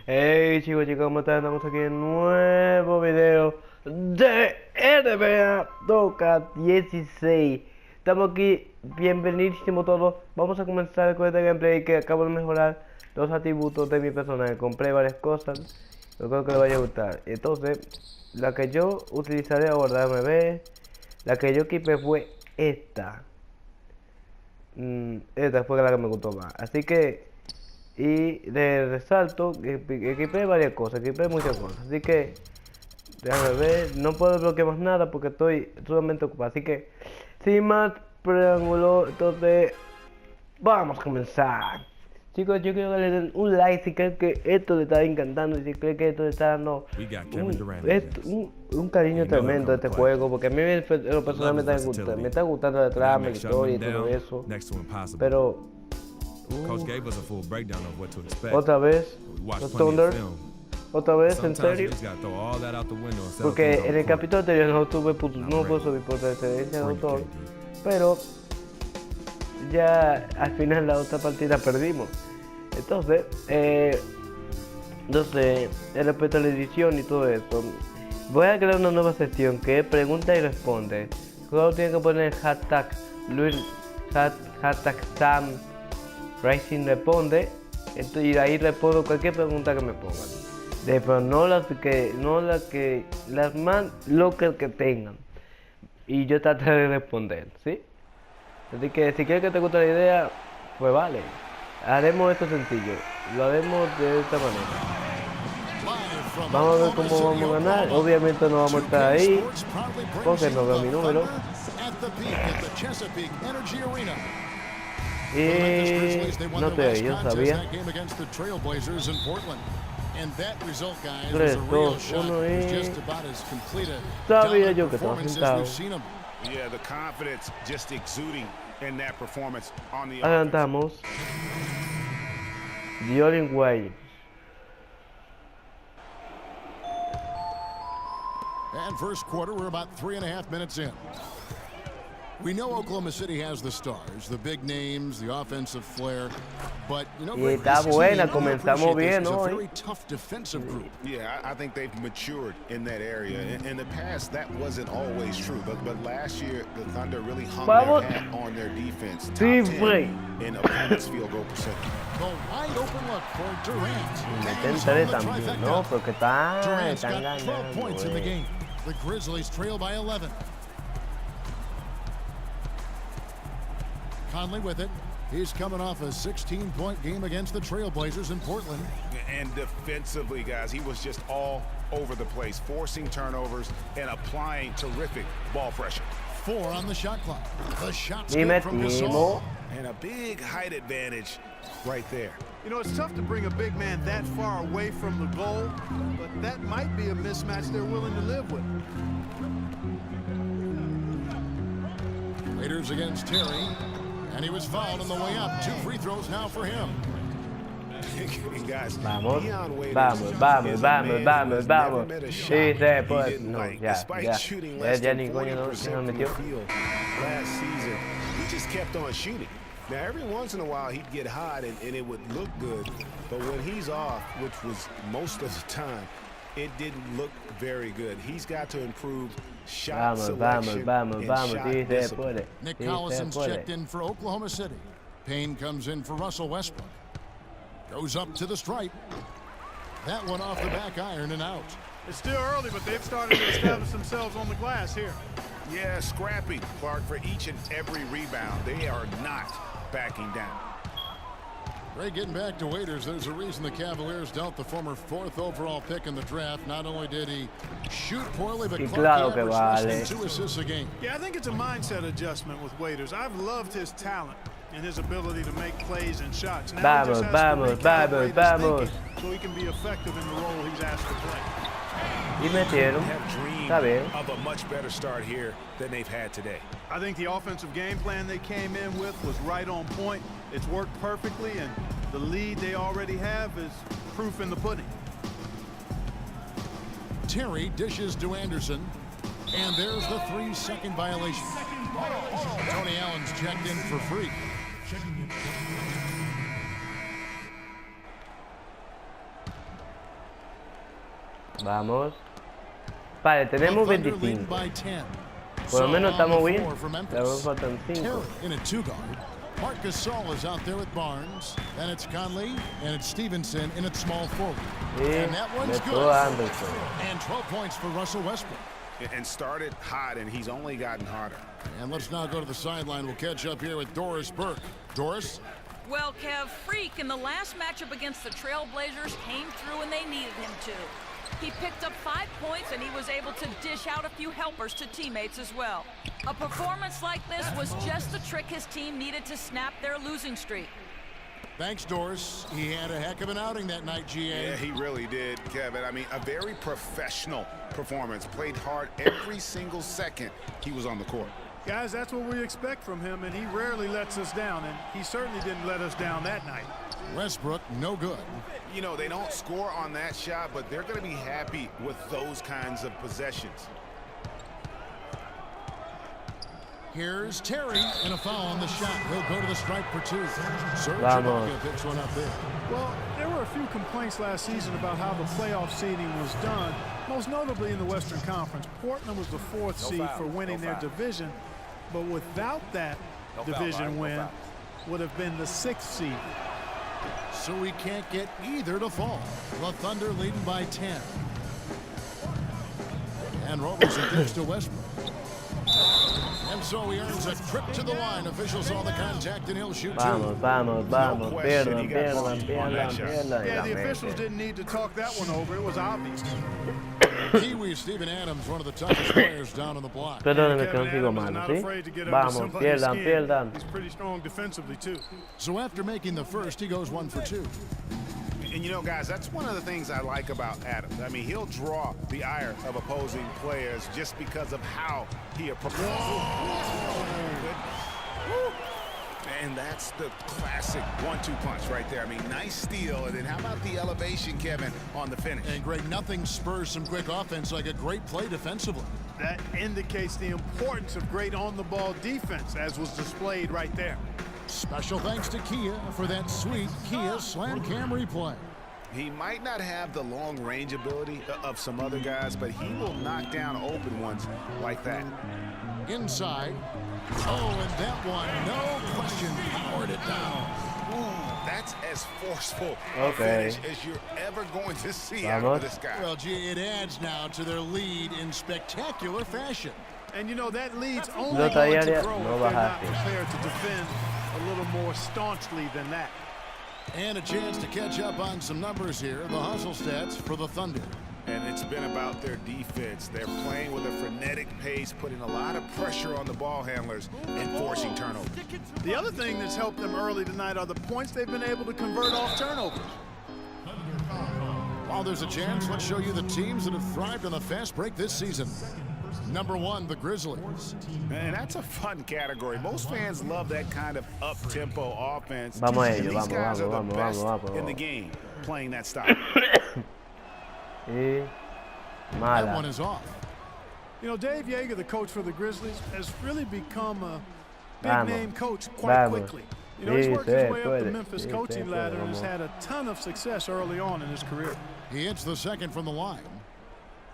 Hey chicos, ¿cómo están? Estamos aquí en un nuevo video de NBA 2K16. Estamos aquí, bienvenidísimo todos. Vamos a comenzar con este gameplay que acabo de mejorar los atributos de mi personaje. Compré varias cosas, yo creo que les vaya a gustar. Entonces, la que yo utilizaré ahora, déjame ver. La que yo equipé fue esta. Esta fue la que me gustó más. Así que y de resalto, equipé varias cosas, equipé muchas cosas. Así que, déjame ver, no puedo bloquear más nada porque estoy sumamente ocupado. Así que, sin más preámbulo, entonces, vamos a comenzar. Chicos, yo quiero que le den un like si creen que esto le está encantando y si creen que esto le está dando un cariño tremendo a este juego. Porque a mí lo personal me está gustando la trama, la historia y todo eso. Pero otra vez, los Thunder. Otra vez, en serio. Porque en el capítulo anterior no pude subir por referencia de autor. Pero ya al final la otra partida perdimos. Entonces, respecto a la edición y todo esto, voy a crear una nueva sección que es pregunta y responde. Solo tienen que poner hashtag Luis, hashtag Sam Racing responde, y ahí respondo cualquier pregunta que me pongan. Pero no las más locas que tengan. Y yo trataré de responder, ¿sí? Así que si quieres que te guste la idea, pues vale. Haremos esto sencillo. Lo haremos de esta manera. Vamos a ver cómo vamos a ganar. Obviamente no vamos a estar ahí, porque no veo mi número. Y no te oí, yo sabía. 3, 2, 1 y... Sabía yo que estaba sentado. Adelantamos. Diolin Way. And first quarter, we're about 3.5 minutes in. We know Oklahoma City has the stars, the big names, the offensive flair, but you know, y está buena, comenzamos bien, ¿no? A very tough defensive group. Yeah, I think they've matured in that area. In the past, that wasn't always true, but last year the Thunder really hung their hat on their defense. Top 10 in opponent's field goal percentage. The wide open look for Durant. También, ¿no? Porque Durant's got 12 points in the game. The Grizzlies trail by 11. Conley with it. He's coming off a 16-point game against the Trailblazers in Portland. And defensively, guys, he was just all over the place, forcing turnovers and applying terrific ball pressure. 4 on the shot clock. The shot's good from Gasol. And a big height advantage right there. You know, it's tough to bring a big man that far away from the goal, but that might be a mismatch they're willing to live with. Raiders against Terry. And he was fouled on the way up. 2 free throws now for him. Guys, vamos. Sí, se puede. No, ya ni coño no metió. Last season, he just kept on shooting. Now, every once in a while, he'd get hot and it would look good. But when he's off, which was most of the time, it didn't look very good. He's got to improve shot selection and shot discipline. Nick Collison's checked in for Oklahoma City. Payne comes in for Russell Westbrook. Goes up to the stripe. That one off the back iron and out. It's still early, but they've started to establish themselves on the glass here. Yeah, scrappy, Clark, for each and every rebound. They are not backing down. Ray, getting back to Waiters, there's a reason the Cavaliers dealt the former 4th overall pick in the draft. Not only did he shoot poorly, but Clark averaged less than 2 assists a game. Yeah, I think it's a mindset adjustment with Waiters. I've loved his talent and his ability to make plays and shots. Now he just has to recalibrate his thinking so he can be effective in the role he's asked to play. Y metieron. Está bien. Of a much better start here than they've had today. I think the offensive game plan they came in with was right on point. It's worked perfectly, and the lead they already have is proof in the pudding. Terry dishes to Anderson, and there's the 3-second violation. Tony Allen's checked in for free. Vamos. Vale, tenemos 25. Por lo menos estamos bien. Ya nos faltan 5. Marc Gasol is out there with Barnes, and it's Conley, and it's Stevenson in its small forward. And that one's good. And 12 points for Russell Westbrook. And started hot, and he's only gotten hotter. And let's now go to the sideline. We'll catch up here with Doris Burke. Doris? Well, Kev, Freak in the last matchup against the Trailblazers came through when they needed him to. He picked up 5 points, and he was able to dish out a few helpers to teammates as well. A performance like this was just the trick his team needed to snap their losing streak. Thanks, Doris. He had a heck of an outing that night, GA. Yeah, he really did, Kevin. I mean, a very professional performance. Played hard every single second he was on the court. Guys, that's what we expect from him, and he rarely lets us down, and he certainly didn't let us down that night. Westbrook, no good. You know, they don't score on that shot, but they're going to be happy with those kinds of possessions. Here's Terry, and a foul on the shot. He'll go to the stripe for 2. Serge picks one up there. Well, there were a few complaints last season about how the playoff seeding was done, most notably in the Western Conference. Portland was the 4th seed for winning their division, but without that division win, would have been the 6th seed. So we can't get either to fall. The Thunder leading by 10. And Robertson gives to Westbrook. And so he earns a trip to the line. Officials saw the contact and he'll shoot 2. Vamos. Pierdan. Yeah, the officials didn't need to talk that one over. It was obvious. Kiwi Steven Adams, one of the toughest players down on the block. Perdóneme que no sigo mano, ¿sí? Vamos, pierdan. He's pretty strong defensively, too. So after making the first, he goes 1 for 2. And you know, guys, that's one of the things I like about Adams. I mean, he'll draw the ire of opposing players just because of how he approaches. And that's the classic 1-2 punch right there. I mean, nice steal. And then how about the elevation, Kevin, on the finish? And Greg, nothing spurs some quick offense like a great play defensively. That indicates the importance of great on-the-ball defense, as was displayed right there. Special thanks to Kia for that sweet Kia Slam Cam replay. He might not have the long range ability of some other guys, but he will knock down open ones like that. Inside. Oh, and that one, no question, powered it down. Ooh, that's as forceful a finish as you're ever going to see out of this guy. Well, gee, it adds now to their lead in spectacular fashion. And you know, that lead's only going to grow if they're not prepared to defend a little more staunchly than that. And a chance to catch up on some numbers here. The hustle stats for the Thunder. And it's been about their defense. They're playing with a frenetic pace, putting a lot of pressure on the ball handlers and forcing turnovers. The other thing that's helped them early tonight are the points they've been able to convert off turnovers. While there's a chance, let's show you the teams that have thrived on the fast break this season. Number 1, the Grizzlies. Man, that's a fun category. Most fans love that kind of up-tempo offense. These guys are the best in the game playing that style. That one is off. You know, Dave Yeager, the coach for the Grizzlies, has really become a big-name coach quite quickly. You know, he's worked his way up the Memphis coaching ladder and has had a ton of success early on in his career. He hits the second from the line.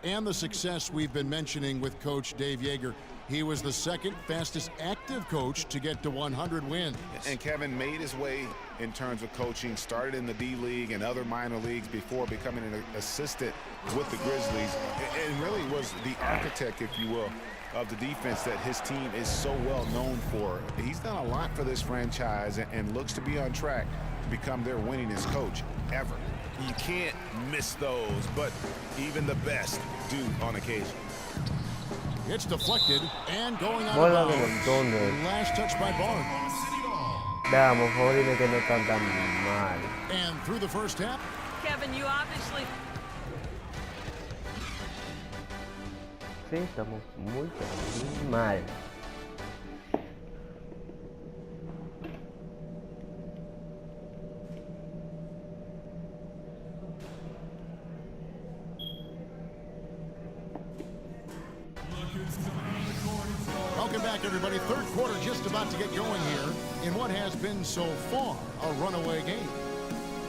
And the success we've been mentioning with Coach Dave Yeager. He was the 2nd fastest active coach to get to 100 wins. And Kevin made his way in terms of coaching, started in the D-League and other minor leagues before becoming an assistant with the Grizzlies, and really was the architect, if you will, of the defense that his team is so well known for. He's done a lot for this franchise and looks to be on track to become their winningest coach ever. You can't miss those, but even the best do on occasion. It's deflected and going out of bounds. Last touch by Barnes. And through the first half. Kevin, you obviously... Sí, estamos muy mal. Welcome back, everybody. Third quarter just about to get going here in what has been so far a runaway game.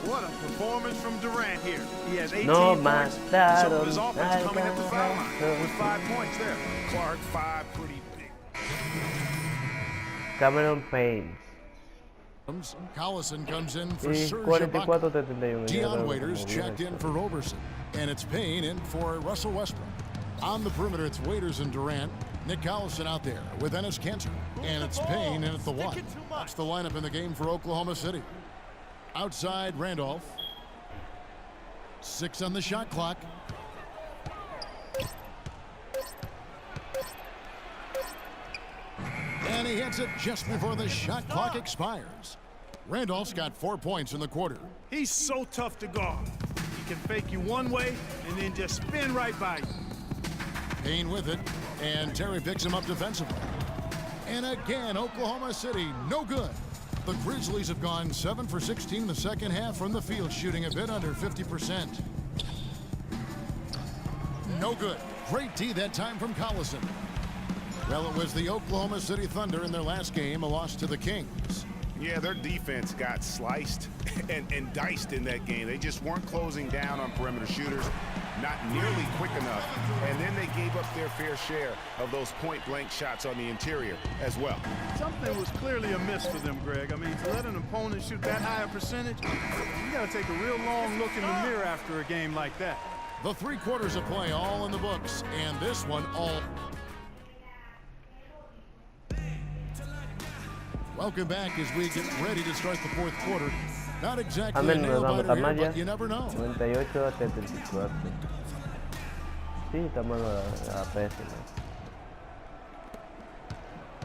What a performance from Durant here. He has 18 No points. Some of his mataron offense coming at the foul al line with 5 points there. Clark, 5 pretty big. Cameron Payne. Collison comes in for Y Serge 44-31. Dion Waiters checked in for Roberson. And it's Payne in for Russell Westbrook. On the perimeter, it's Waiters and Durant. Nick Collison out there with Enes Kanter. And it's Payne in at the 1. That's the lineup in the game for Oklahoma City. Outside, Randolph. 6 on the shot clock. And he hits it just before the shot clock expires. Randolph's got 4 points in the quarter. He's so tough to guard. He can fake you one way and then just spin right by you. Payne with it, and Terry picks him up defensively. And again, Oklahoma City, no good. The Grizzlies have gone 7 for 16 in the second half from the field, shooting a bit under 50%. No good. Great D that time from Collison. Well, it was the Oklahoma City Thunder in their last game, a loss to the Kings. Yeah, their defense got sliced and diced in that game. They just weren't closing down on perimeter shooters, not nearly quick enough, and then they gave up their fair share of those point-blank shots on the interior as well. Something was clearly amiss for them, Greg. I mean, to let an opponent shoot that high a percentage, you got to take a real long look in the mirror after a game like that. The 3 quarters of play all in the books, and this one all. Welcome back as we get ready to start the 4th quarter. Not exactly a nail-biter here, but you never know. 98-74. Sí, estamos a pésimo.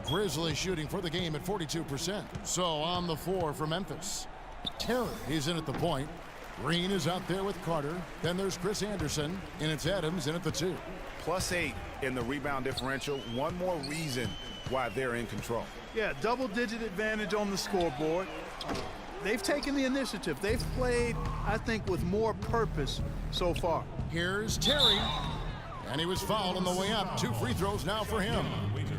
Grizzlies shooting for the game at 42%. So on the floor for Memphis. Terry is in at the point. Green is out there with Carter. Then there's Chris Anderson, and it's Adams in at the 2. +8 in the rebound differential. One more reason why they're in control. Yeah, double-digit advantage on the scoreboard. They've taken the initiative. They've played, I think, with more purpose so far. Here's Terry. And he was fouled on the way up. 2 free throws now for him.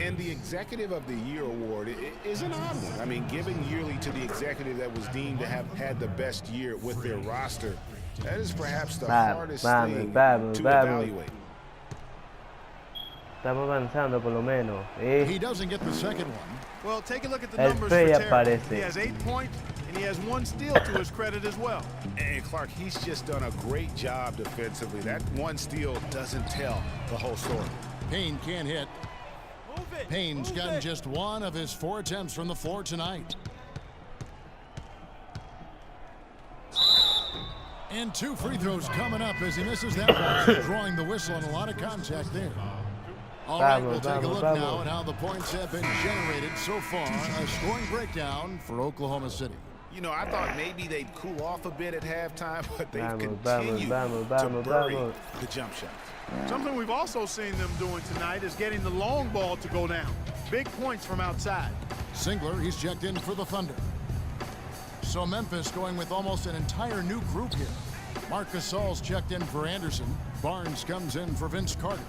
And the Executive of the Year award is an odd one. I mean, giving yearly to the executive that was deemed to have had the best year with their roster, that is perhaps the hardest thing to evaluate. Estamos avanzando por lo menos. He doesn't get the second one. Well, take a look at the numbers for Terry. Aparece. He has 8 points, and he has 1 steal to his credit as well. And Clark, he's just done a great job defensively. That 1 steal doesn't tell the whole story. Payne can't hit. Payne's gotten just 1 of his 4 attempts from the floor tonight. And 2 free throws coming up as he misses that one. Drawing the whistle and a lot of contact there. All right, we'll take a look now at how the points have been generated so far. A scoring breakdown for Oklahoma City. You know, I thought maybe they'd cool off a bit at halftime, but they've continued to bury the jump shots. Something we've also seen them doing tonight is getting the long ball to go down. Big points from outside. Singler, he's checked in for the Thunder. So Memphis going with almost an entire new group here. Marc Gasol's checked in for Anderson. Barnes comes in for Vince Carter.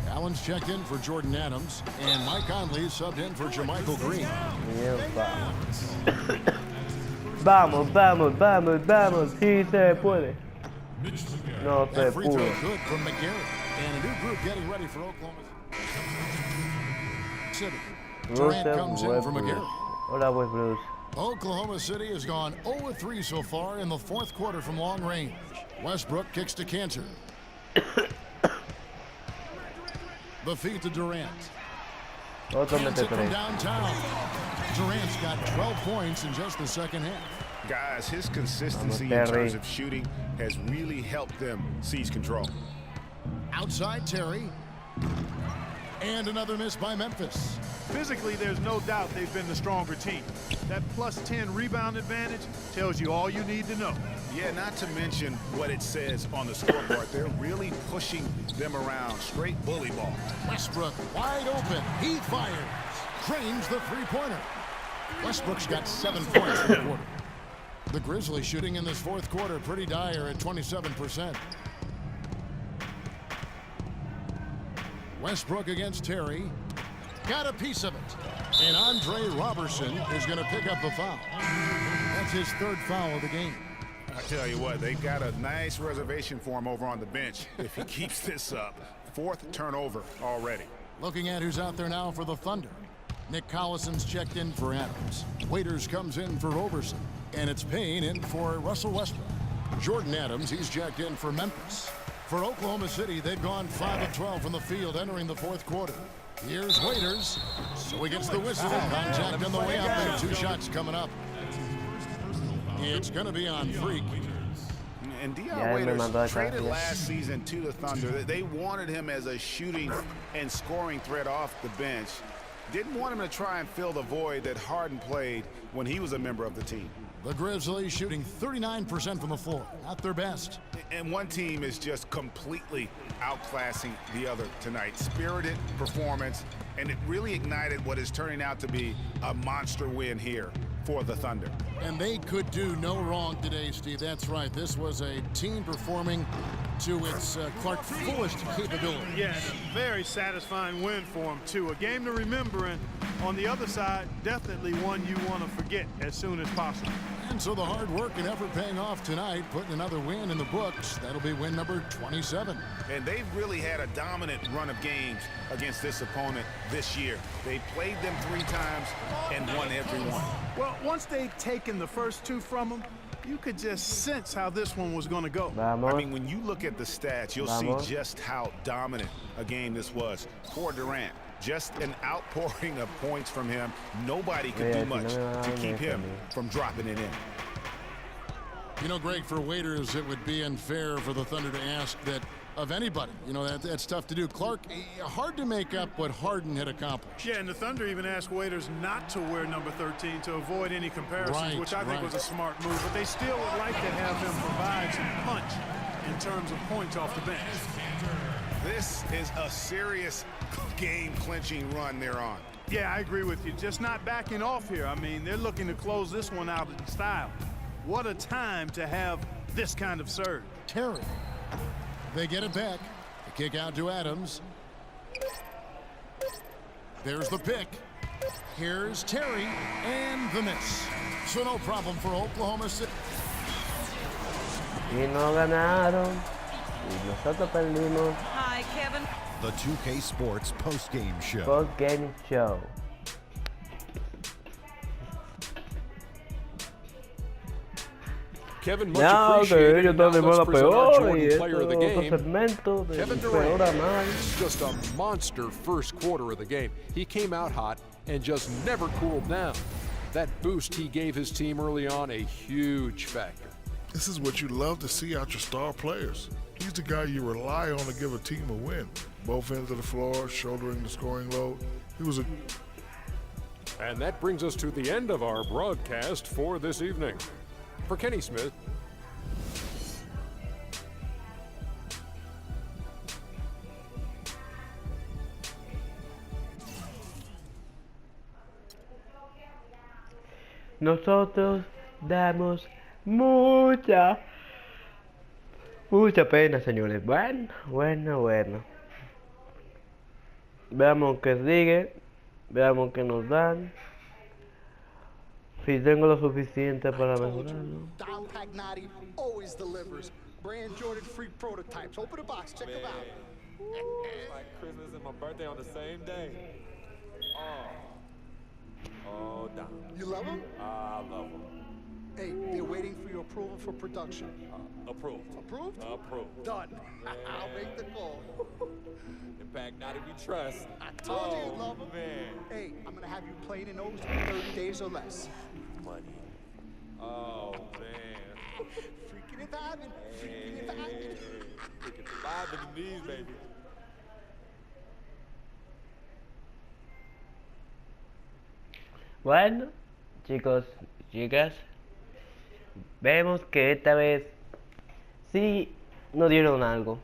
Allen's checked in for Jordan Adams. And Mike Conley subbed in for Jermichael Green. Vamos, vamos, vamos, vamos. Sí se puede. No se Free throw pudo. good from McGarrett. And a new group getting ready for Oklahoma City. Durant comes in for McGarrett. Hola, pues, Bruce. Oklahoma City has gone 0-3 so far in the 4th quarter from long range. Westbrook kicks to Kanter. The feed to Durant. Otro Hands mete it from tres. downtown. Durant's got 12 points in just the second half. Guys, his consistency in terms of shooting has really helped them seize control. Outside Terry. And another miss by Memphis. Physically, there's no doubt they've been the stronger team. That +10 rebound advantage tells you all you need to know. Yeah, not to mention what it says on the scoreboard. They're really pushing them around. Straight bully ball. Westbrook wide open. He fires. Cranes the three-pointer. Westbrook's got 7 points in the quarter. The Grizzlies shooting in this 4th quarter pretty dire at 27%. Westbrook against Terry. Got a piece of it. And Andre Robertson is going to pick up the foul. That's his 3rd foul of the game. I tell you what, they've got a nice reservation for him over on the bench if he keeps this up. 4th turnover already. Looking at who's out there now for the Thunder. Nick Collison's checked in for Adams. Waiters comes in for Roberson. And it's Payne in for Russell Westbrook. Jordan Adams, he's checked in for Memphis. For Oklahoma City, they've gone 5 of 12 from the field entering the 4th quarter. Here's Waiters. So he gets the whistle. Contact on the way up there. 2 shots coming up. It's going to be on Freak. And Dion Waiters traded last season to the Thunder. They wanted him as a shooting and scoring threat off the bench. Didn't want him to try and fill the void that Harden played when he was a member of the team. The Grizzlies shooting 39% from the floor, at their best. And one team is just completely outclassing the other tonight. Spirited performance, and it really ignited what is turning out to be a monster win here for the Thunder. And they could do no wrong today, Steve. That's right. This was a team performing to its Clark fullest capability. Yeah, a very satisfying win for them, too. A game to remember, and on the other side, definitely one you want to forget as soon as possible. And so the hard work and effort paying off tonight, putting another win in the books. That'll be win number 27. And they've really had a dominant run of games against this opponent this year. They played them 3 times and won every one. Well, once they'd taken the first 2 from them, you could just sense how this one was going to go. I mean, when you look at the stats, you'll see just how dominant a game this was for Durant. Just an outpouring of points from him. Nobody could do much to keep him from dropping it in. You know, Greg, for Waiters, it would be unfair for the Thunder to ask that of anybody. You know, that's tough to do. Clark, hard to make up what Harden had accomplished. Yeah, and the Thunder even asked Waiters not to wear number 13 to avoid any comparisons, which I think was a smart move. But they still would like to have him provide some punch in terms of points off the bench. This is a serious game-clinching run they're on. Yeah, I agree with you. Just not backing off here. I mean, they're looking to close this one out in style. What a time to have this kind of surge. Terry. They get it back. The kick out to Adams. There's the pick. Here's Terry and the miss. So no problem for Oklahoma City. Y no ganaron. Y nosotros perdimos. Hi, Kevin. The 2K Sports post-game show. Post-game show. Kevin, much Ya, que appreciated. ellos Now están de let's mala present our peor y Jordan esto player of the otro game, segmento de Kevin peor a Durant. mal. Just a monster first quarter of the game. He came out hot and just never cooled down. That boost he gave his team early on, a huge factor. This is what you love to see out your star players. He's the guy you rely on to give a team a win. Both ends of the floor, shouldering the scoring load. He was a... And that brings us to the end of our broadcast for this evening. For Kenny Smith, Nosotros damos mucha pena, señores. Bueno. Veamos qué sigue. Veamos qué nos dan. Si tengo lo suficiente para mejorarlo. Don Pagnati always delivers. Brand Jordan free prototypes. Open the box, check them out. It's like Christmas and my birthday on the same day. Oh, Don. You love them? I love them. Hey, they're waiting for your approval for production. Approved. Approved? Approved. Done. I'll make the call. In fact, not if you trust. I told you you love them. Man. Hey, I'm gonna have you playing in those in 30 days or less. Money. Oh, man. Freaking if I haven't. Freaking if I haven't. Freaking surviving the knees, baby. Bueno, chicos, chicas, vemos que esta vez sí nos dieron algo.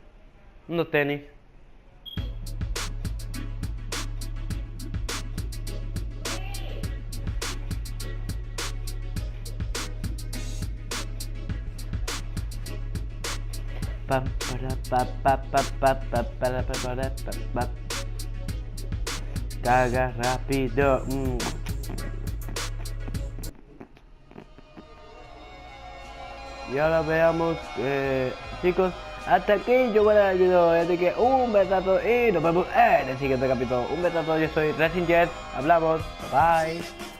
Unos tenis. Pam, para, pa, pa, pa, pa, pa, para, pa, para, pa, pa. Carga rápido. Y ahora veamos, chicos, hasta aquí yo voy a dar el video. Así que un besazo y nos vemos en el siguiente capítulo. Un besazo, yo soy Racing Jet. Hablamos. Bye bye.